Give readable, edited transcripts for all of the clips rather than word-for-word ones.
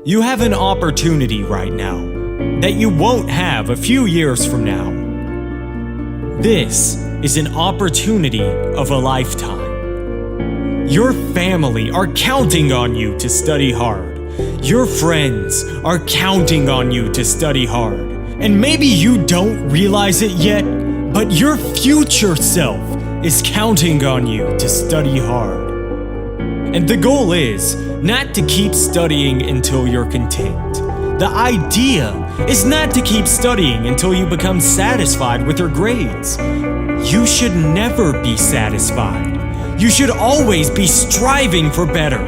You have an opportunity right now that you won't have a few years from now. This is an opportunity of a lifetime. Your family are counting on you to study hard. Your friends are counting on you to study hard. And maybe you don't realize it yet, but your future self is counting on you to study hard. And the goal is not to keep studying until you're content. The idea is not to keep studying until you become satisfied with your grades. You should never be satisfied. You should always be striving for better.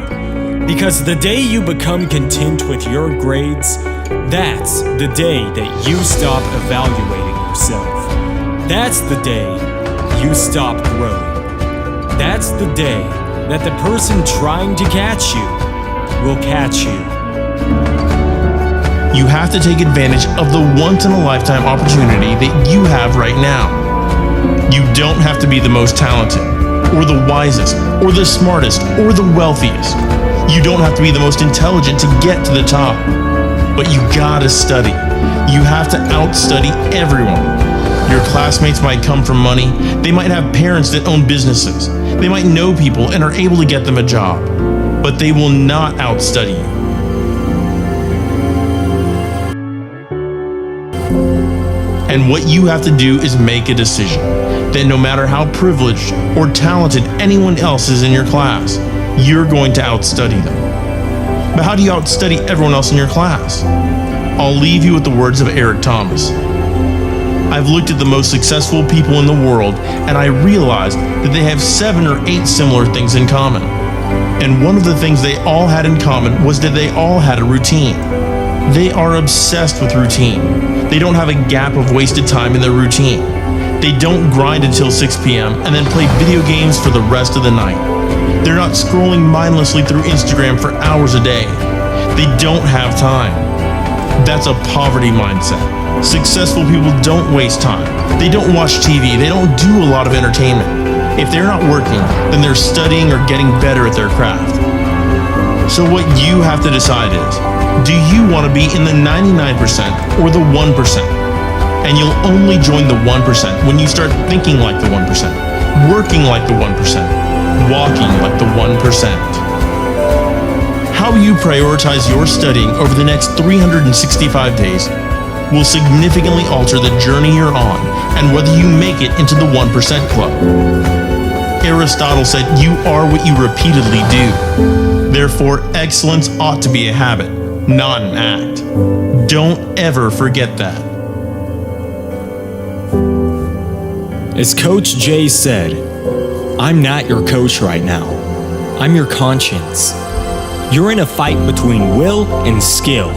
Because the day you become content with your grades, that's the day that you stop evaluating yourself. That's the day you stop growing. That's the day that the person trying to catch you will catch you. You have to take advantage of the once-in-a-lifetime opportunity that you have right now. You don't have to be the most talented, or the wisest, or the smartest, or the wealthiest. You don't have to be the most intelligent to get to the top. But you gotta study. You have to outstudy everyone. Your classmates might come from money. They might have parents that own businesses. They might know people and are able to get them a job. But they will not outstudy you. And what you have to do is make a decision that no matter how privileged or talented anyone else is in your class, you're going to outstudy them. But how do you outstudy everyone else in your class? I'll leave you with the words of Eric Thomas. I've looked at the most successful people in the world, and I realized that they have 7 or 8 similar things in common. And one of the things they all had in common was that they all had a routine. They are obsessed with routine. They don't have a gap of wasted time in their routine. They don't grind until 6 p.m. and then play video games for the rest of the night. They're not scrolling mindlessly through Instagram for hours a day. They don't have time. That's a poverty mindset. Successful people don't waste time. They don't watch TV. They don't do a lot of entertainment. If they're not working, then they're studying or getting better at their craft. So what you have to decide is, do you want to be in the 99% or the 1%? And you'll only join the 1% when you start thinking like the 1%, working like the 1%, walking like the 1%. How you prioritize your studying over the next 365 days will significantly alter the journey you're on and whether you make it into the 1% club. Aristotle said you are what you repeatedly do. Therefore, excellence ought to be a habit, not an act. Don't ever forget that. As Coach Jay said, I'm not your coach right now. I'm your conscience. You're in a fight between will and skill.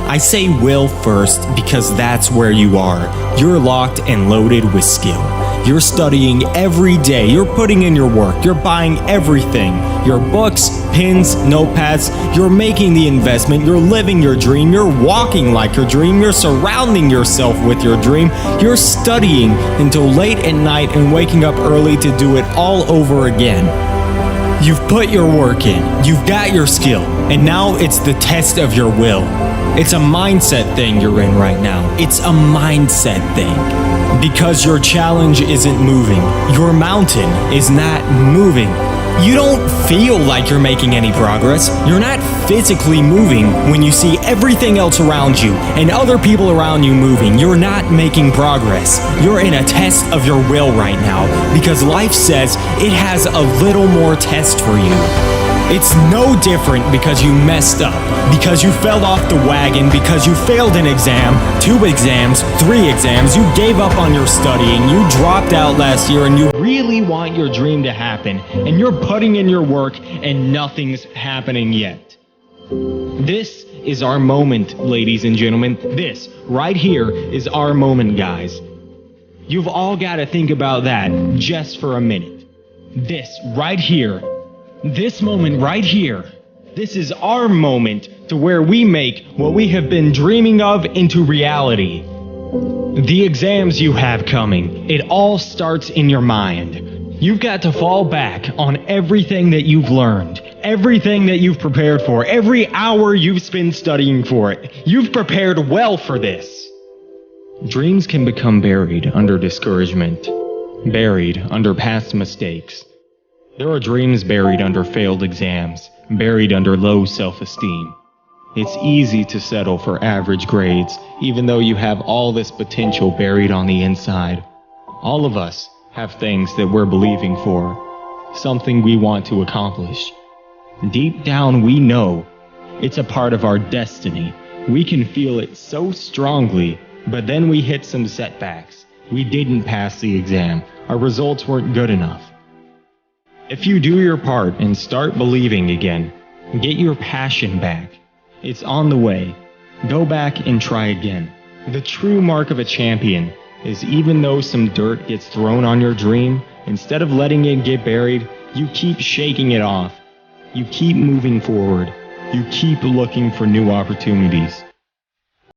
I say will first because that's where you are. You're locked and loaded with skill. You're studying every day. You're putting in your work. You're buying everything. Your books, pens, notepads. You're making the investment. You're living your dream. You're walking like your dream. You're surrounding yourself with your dream. You're studying until late at night and waking up early to do it all over again. You've put your work in. You've got your skill. And now it's the test of your will. It's a mindset thing you're in right now. It's a mindset thing. Because your challenge isn't moving. Your mountain is not moving. You don't feel like you're making any progress. You're not physically moving when you see everything else around you and other people around you moving. You're not making progress. You're in a test of your will right now because life says it has a little more test for you. It's no different because you messed up, because you fell off the wagon, because you failed an exam, 2 exams, 3 exams, you gave up on your studying, you dropped out last year, and you really want your dream to happen, and you're putting in your work, and nothing's happening yet. This is our moment, ladies and gentlemen. This right here is our moment, guys. You've all got to think about that just for a minute. This right here. This moment right here, this is our moment to where we make what we have been dreaming of into reality. The exams you have coming, it all starts in your mind. You've got to fall back on everything that you've learned, Everything that you've prepared for, every hour you've spent studying for it, you've prepared well for this. Dreams can become buried under discouragement, buried under past mistakes. There are dreams buried under failed exams, buried under low self-esteem. It's easy to settle for average grades, even though you have all this potential buried on the inside. All of us have things that we're believing for, something we want to accomplish. Deep down, we know it's a part of our destiny. We can feel it so strongly, but then we hit some setbacks. We didn't pass the exam. Our results weren't good enough. If you do your part and start believing again, get your passion back. It's on the way. Go back and try again. The true mark of a champion is even though some dirt gets thrown on your dream, instead of letting it get buried, you keep shaking it off. You keep moving forward. You keep looking for new opportunities.